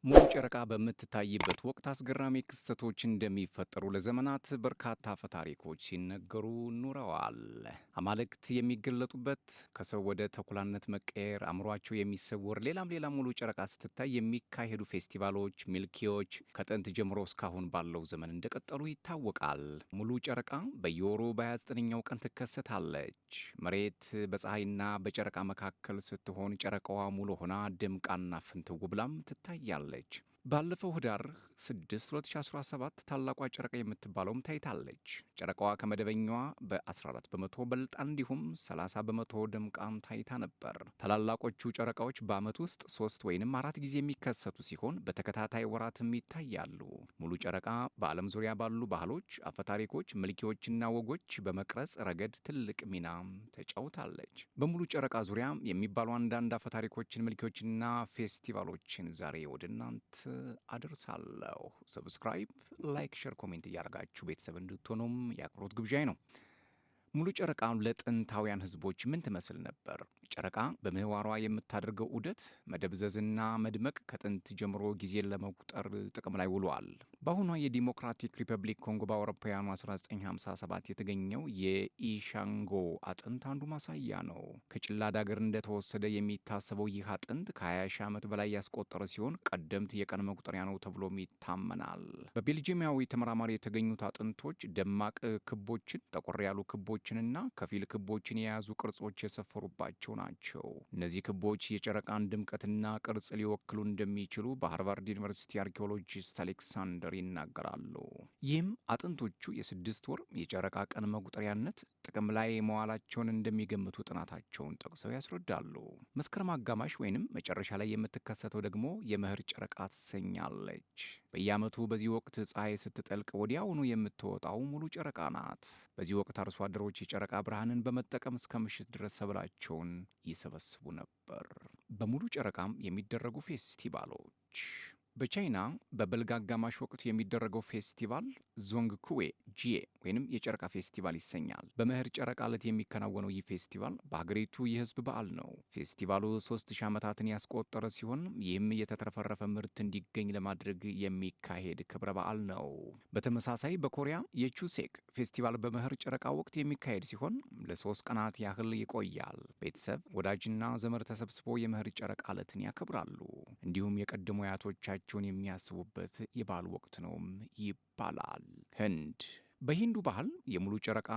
ሙሉ ጨረቃ በምትታይበት ወቅት አስገራሚ ክስተቶች እንደሚፈጠሩ ለዘመናት በርካታ አፈታሪኮች ሲነገሩ ኑረዋል። አማልክት የሚገለጡበት፣ ከሰው ወደ ተኩላነት መቀየር፣ አእምሯቸው የሚሰወር ሌላም ሙሉ ጨረቃ ስትታይ የሚካሄዱ ፌስቲቫሎች፣ ሚልኪዎች ከጥንት ጀምሮ እስካሁን ባለው ዘመን እንደቀጠሉ ይታወቃል። ሙሉ ጨረቃ በየወሩ በ29ኛው ቀን ትከሰታለች። መሬት በፀሐይና በጨረቃ መካከል ስትሆን ጨረቃዋ ሙሉ ሆና ደምቃና ፍንትው ብላም ትታያለች። ባለፈው ህዳር 6 2017 ታላቋ ጨረቃ የምትባለውም ታይታለች። ጨረቃዋ ከመደበኛዋ በ14 በመቶ በልጣ እንዲሁም 30 በመቶ ደምቃም ታይታ ነበር። ታላላቆቹ ጨረቃዎች በዓመት ውስጥ 3 ወይንም 4 ጊዜ የሚከሰቱ ሲሆን በተከታታይ ወራትም ይታያሉ። ሙሉ ጨረቃ በዓለም ዙሪያ ባሉ ባህሎች፣ አፈታሪኮች፣ ምልኪዎችና ወጎች በመቅረጽ ረገድ ትልቅ ሚና ተጫውታለች። በሙሉ ጨረቃ ዙሪያ የሚባሉ አንዳንድ አፈታሪኮችን፣ ምልኪዎችና ፌስቲቫሎችን ዛሬ ወደ እናንተ አደርሳለሁ። ሰብስክራይብ፣ ላይክ፣ ሼር፣ ኮሜንት እያደረጋችሁ ቤተሰብ እንድትሆኑም የአክብሮት ግብዣይ ነው። ሙሉ ጨረቃ ለጥንታውያን ህዝቦች ምን ትመስል ነበር? ጨረቃ በምህዋሯ የምታደርገው ዑደት መደብዘዝና መድመቅ ከጥንት ጀምሮ ጊዜን ለመቁጠር ጥቅም ላይ ውሏል። በአሁኗ የዲሞክራቲክ ሪፐብሊክ ኮንጎ በአውሮፓውያኑ 1957 የተገኘው የኢሻንጎ አጥንት አንዱ ማሳያ ነው። ከጭላዳ ሀገር እንደተወሰደ የሚታሰበው ይህ አጥንት ከ20 ሺህ ዓመት በላይ ያስቆጠረ ሲሆን ቀደምት የቀን መቁጠሪያ ነው ተብሎም ይታመናል። በቤልጂየማዊ ተመራማሪ የተገኙት አጥንቶች ደማቅ ክቦችን፣ ጠቆር ያሉ ክቦችንና ከፊል ክቦችን የያዙ ቅርጾች የሰፈሩባቸው ናቸው። እነዚህ ክቦች የጨረቃን ድምቀትና ቅርጽ ሊወክሉ እንደሚችሉ በሃርቫርድ ዩኒቨርሲቲ አርኪኦሎጂስት አሌክሳንደር ይናገራሉ። ይህም አጥንቶቹ የ6 ወር የጨረቃ ቀን መቁጠሪያነት ጥቅም ላይ መዋላቸውን እንደሚገምቱ ጥናታቸውን ጠቅሰው ያስረዳሉ። መስከረም አጋማሽ ወይንም መጨረሻ ላይ የምትከሰተው ደግሞ የመኸር ጨረቃ ትሰኛለች። በየዓመቱ በዚህ ወቅት ፀሐይ ስትጠልቅ ወዲያውኑ የምትወጣው ሙሉ ጨረቃ ናት። በዚህ ወቅት አርሶ አደሮች የጨረቃ ብርሃንን በመጠቀም እስከ ምሽት ድረስ ሰብላቸውን ይሰበስቡ ነበር። በሙሉ ጨረቃም የሚደረጉ ፌስቲቫሎች በቻይና በበልግ አጋማሽ ወቅት የሚደረገው ፌስቲቫል ዞንግ ኩዌ ጂዬ ወይንም የጨረቃ ፌስቲቫል ይሰኛል። በመኸር ጨረቃ ዕለት የሚከናወነው ይህ ፌስቲቫል በሀገሪቱ የህዝብ በዓል ነው። ፌስቲቫሉ 3000 ዓመታትን ያስቆጠረ ሲሆን ይህም የተትረፈረፈ ምርት እንዲገኝ ለማድረግ የሚካሄድ ክብረ በዓል ነው። በተመሳሳይ በኮሪያ የቹሴክ ፌስቲቫል በመኸር ጨረቃ ወቅት የሚካሄድ ሲሆን ለ3 ቀናት ያህል ይቆያል። ቤተሰብ ወዳጅና ዘመድ ተሰብስቦ የመኸር ጨረቃ ዕለትን ያከብራሉ። እንዲሁም የቀደሙ አያቶቻቸውን የሚያስቡበት የበዓል ወቅት ነውም ይባላል። ህንድ በሂንዱ ባህል የሙሉ ጨረቃ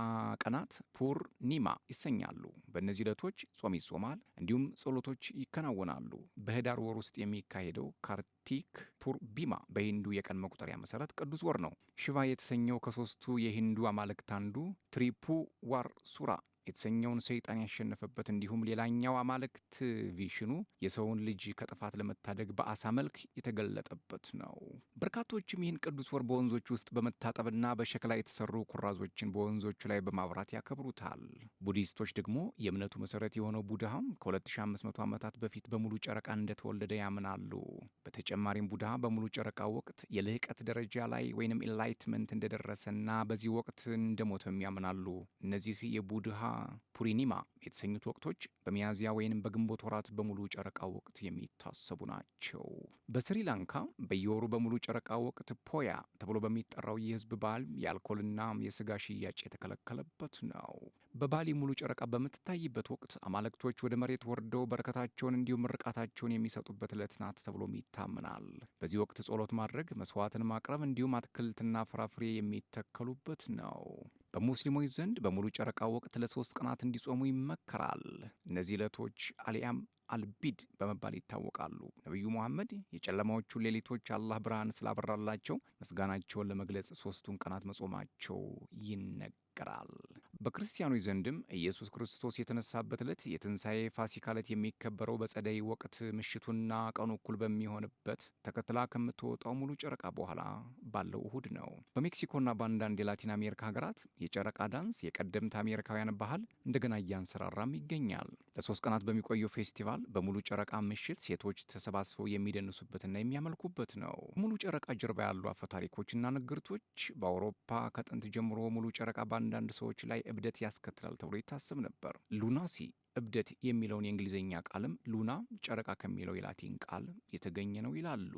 ቀናት ፑርኒማ ይሰኛሉ። በእነዚህ ዕለቶች ጾም ይጾማል፣ እንዲሁም ጸሎቶች ይከናወናሉ። በህዳር ወር ውስጥ የሚካሄደው ካርቲክ ፑርቢማ በሂንዱ የቀን መቁጠሪያ መሰረት ቅዱስ ወር ነው። ሽቫ የተሰኘው ከሶስቱ የሂንዱ አማልክት አንዱ ትሪፑዋር ሱራ የተሰኘውን ሰይጣን ያሸነፈበት እንዲሁም ሌላኛው አማልክት ቪሽኑ የሰውን ልጅ ከጥፋት ለመታደግ በአሳ መልክ የተገለጠበት ነው። በርካቶችም ይህን ቅዱስ ወር በወንዞች ውስጥ በመታጠብና በሸክላ የተሰሩ ኩራዞችን በወንዞቹ ላይ በማብራት ያከብሩታል። ቡዲስቶች ደግሞ የእምነቱ መሰረት የሆነው ቡድሃም ከ2500 ዓመታት በፊት በሙሉ ጨረቃ እንደተወለደ ያምናሉ። በተጨማሪም ቡድሃ በሙሉ ጨረቃ ወቅት የልህቀት ደረጃ ላይ ወይንም ኢንላይትመንት እንደደረሰና በዚህ ወቅት እንደሞተም ያምናሉ። እነዚህ የቡድሃ ፑሪኒማ የተሰኙት ወቅቶች በሚያዝያ ወይንም በግንቦት ወራት በሙሉ ጨረቃ ወቅት የሚታሰቡ ናቸው። በስሪላንካ በየወሩ በሙሉ ጨረቃ ወቅት ፖያ ተብሎ በሚጠራው የህዝብ በዓል የአልኮልና የስጋ ሽያጭ የተከለከለበት ነው። በባሊ ሙሉ ጨረቃ በምትታይበት ወቅት አማልክቶች ወደ መሬት ወርደው በረከታቸውን እንዲሁም ምርቃታቸውን የሚሰጡበት ዕለት ናት ተብሎም ይታመናል። በዚህ ወቅት ጸሎት ማድረግ፣ መስዋዕትን ማቅረብ እንዲሁም አትክልትና ፍራፍሬ የሚተከሉበት ነው። በሙስሊሞች ዘንድ በሙሉ ጨረቃ ወቅት ለ3 ቀናት እንዲጾሙ ይመከራል። እነዚህ ዕለቶች አልያም አልቢድ በመባል ይታወቃሉ። ነቢዩ ሙሐመድ የጨለማዎቹን ሌሊቶች አላህ ብርሃን ስላበራላቸው ምስጋናቸውን ለመግለጽ 3ቱን ቀናት መጾማቸው ይነገራል። በክርስቲያኖች ዘንድም ኢየሱስ ክርስቶስ የተነሳበት ዕለት የትንሣኤ ፋሲካ ዕለት የሚከበረው በጸደይ ወቅት ምሽቱና ቀኑ እኩል በሚሆንበት ተከትላ ከምትወጣው ሙሉ ጨረቃ በኋላ ባለው እሁድ ነው። በሜክሲኮና በአንዳንድ የላቲን አሜሪካ ሀገራት የጨረቃ ዳንስ የቀደምት አሜሪካውያን ባህል እንደገና እያንሰራራም ይገኛል። ለ3 ቀናት በሚቆየው ፌስቲቫል በሙሉ ጨረቃ ምሽት ሴቶች ተሰባስበው የሚደንሱበትና የሚያመልኩበት ነው። ሙሉ ጨረቃ ጀርባ ያሉ አፈታሪኮችና ንግርቶች በአውሮፓ ከጥንት ጀምሮ ሙሉ ጨረቃ በአንዳንድ ሰዎች ላይ እብደት ያስከትላል ተብሎ ይታሰብ ነበር። ሉናሲ እብደት የሚለውን የእንግሊዝኛ ቃልም ሉና ጨረቃ ከሚለው የላቲን ቃል የተገኘ ነው ይላሉ።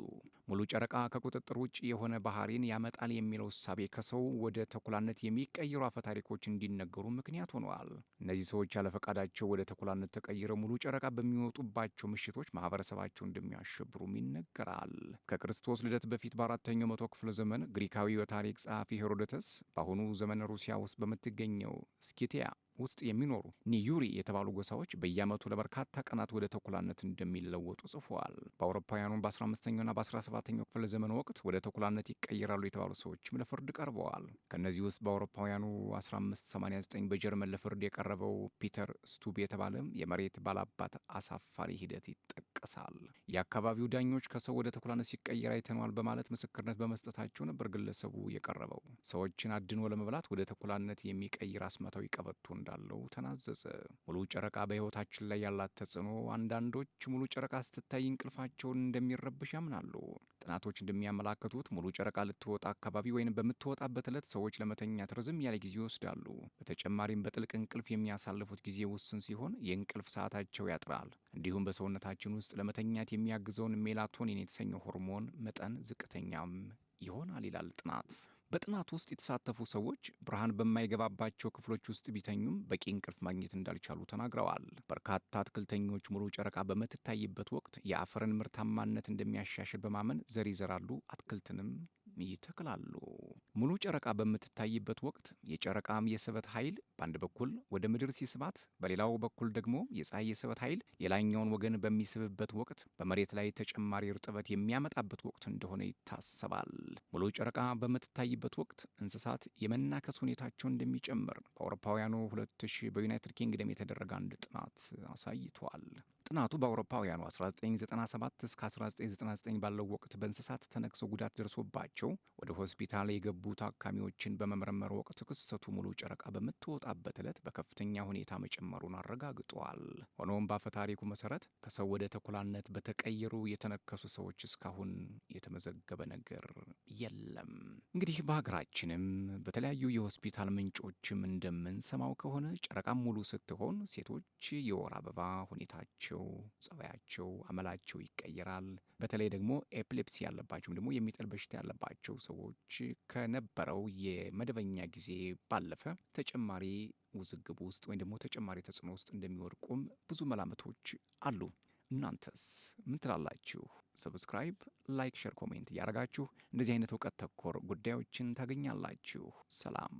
ሙሉ ጨረቃ ከቁጥጥር ውጭ የሆነ ባህሪን ያመጣል የሚለው እሳቤ ከሰው ወደ ተኩላነት የሚቀይሩ አፈታሪኮች እንዲነገሩ ምክንያት ሆነዋል። እነዚህ ሰዎች ያለፈቃዳቸው ወደ ተኩላነት ተቀይረው ሙሉ ጨረቃ በሚወጡባቸው ምሽቶች ማህበረሰባቸው እንደሚያሸብሩም ይነገራል። ከክርስቶስ ልደት በፊት በ4ኛው መቶ ክፍለ ዘመን ግሪካዊ የታሪክ ጸሐፊ ሄሮዶተስ በአሁኑ ዘመን ሩሲያ ውስጥ በምትገኘው ስኪቲያ ውስጥ የሚኖሩ ኒዩሪ የተባሉ ጎሳዎች በየዓመቱ ለበርካታ ቀናት ወደ ተኩላነት እንደሚለወጡ ጽፈዋል። በአውሮፓውያኑ በ15ኛውና በ17ኛው ክፍለ ዘመን ወቅት ወደ ተኩላነት ይቀየራሉ የተባሉ ሰዎችም ለፍርድ ቀርበዋል። ከእነዚህ ውስጥ በአውሮፓውያኑ 1589 በጀርመን ለፍርድ የቀረበው ፒተር ስቱብ የተባለ የመሬት ባላባት አሳፋሪ ሂደት ይጠቀሳል። የአካባቢው ዳኞች ከሰው ወደ ተኩላነት ሲቀየር አይተነዋል በማለት ምስክርነት በመስጠታቸው ነበር ግለሰቡ የቀረበው። ሰዎችን አድኖ ለመብላት ወደ ተኩላነት የሚቀይር አስማታዊ ቀበቶ እንዳለው ተናዘዘ። ሙሉ ጨረቃ በሕይወታችን ላይ ያላት ተጽዕኖ፣ አንዳንዶች ሙሉ ጨረቃ ስትታይ እንቅልፋቸውን እንደሚረብሽ ያምናሉ። ጥናቶች እንደሚያመላክቱት ሙሉ ጨረቃ ልትወጣ አካባቢ ወይም በምትወጣበት ዕለት ሰዎች ለመተኛት ረዘም ያለ ጊዜ ይወስዳሉ። በተጨማሪም በጥልቅ እንቅልፍ የሚያሳልፉት ጊዜ ውስን ሲሆን የእንቅልፍ ሰዓታቸው ያጥራል። እንዲሁም በሰውነታችን ውስጥ ለመተኛት የሚያግዘውን ሜላቶኒን የተሰኘው ሆርሞን መጠን ዝቅተኛም ይሆናል ይላል ጥናት። በጥናት ውስጥ የተሳተፉ ሰዎች ብርሃን በማይገባባቸው ክፍሎች ውስጥ ቢተኙም በቂ እንቅልፍ ማግኘት እንዳልቻሉ ተናግረዋል። በርካታ አትክልተኞች ሙሉ ጨረቃ በምትታይበት ወቅት የአፈርን ምርታማነት እንደሚያሻሽል በማመን ዘር ይዘራሉ፣ አትክልትንም ይተክላሉ። ሙሉ ጨረቃ በምትታይበት ወቅት የጨረቃም የስበት ኃይል በአንድ በኩል ወደ ምድር ሲስባት፣ በሌላው በኩል ደግሞ የፀሐይ የስበት ኃይል ሌላኛውን ወገን በሚስብበት ወቅት በመሬት ላይ ተጨማሪ እርጥበት የሚያመጣበት ወቅት እንደሆነ ይታሰባል። ሙሉ ጨረቃ በምትታይበት ወቅት እንስሳት የመናከስ ሁኔታቸው እንደሚጨምር በአውሮፓውያኑ 2000 በዩናይትድ ኪንግደም የተደረገ አንድ ጥናት አሳይቷል። ጥናቱ በአውሮፓውያኑ 1997 እስከ 1999 ባለው ወቅት በእንስሳት ተነክሰው ጉዳት ደርሶባቸው ወደ ሆስፒታል የገቡ ታካሚዎችን በመመርመር ወቅት ክስተቱ ሙሉ ጨረቃ በምትወጣበት ዕለት በከፍተኛ ሁኔታ መጨመሩን አረጋግጧል። ሆኖም በአፈታሪኩ መሰረት ከሰው ወደ ተኩላነት በተቀየሩ የተነከሱ ሰዎች እስካሁን የተመዘገበ ነገር የለም። እንግዲህ በሀገራችንም በተለያዩ የሆስፒታል ምንጮችም እንደምንሰማው ከሆነ ጨረቃም ሙሉ ስትሆን ሴቶች የወር አበባ ሁኔታቸው፣ ጸባያቸው፣ አመላቸው ይቀየራል። በተለይ ደግሞ ኤፕሌፕሲ ያለባቸው ደግሞ የሚጥል በሽታ ያለባቸው ሰዎች ከነበረው የመደበኛ ጊዜ ባለፈ ተጨማሪ ውዝግብ ውስጥ ወይም ደግሞ ተጨማሪ ተጽዕኖ ውስጥ እንደሚወድቁም ብዙ መላምቶች አሉ። እናንተስ ምን ትላላችሁ? ሰብስክራይብ፣ ላይክ፣ ሼር፣ ኮሜንት እያደረጋችሁ እንደዚህ አይነት እውቀት ተኮር ጉዳዮችን ታገኛላችሁ። ሰላም።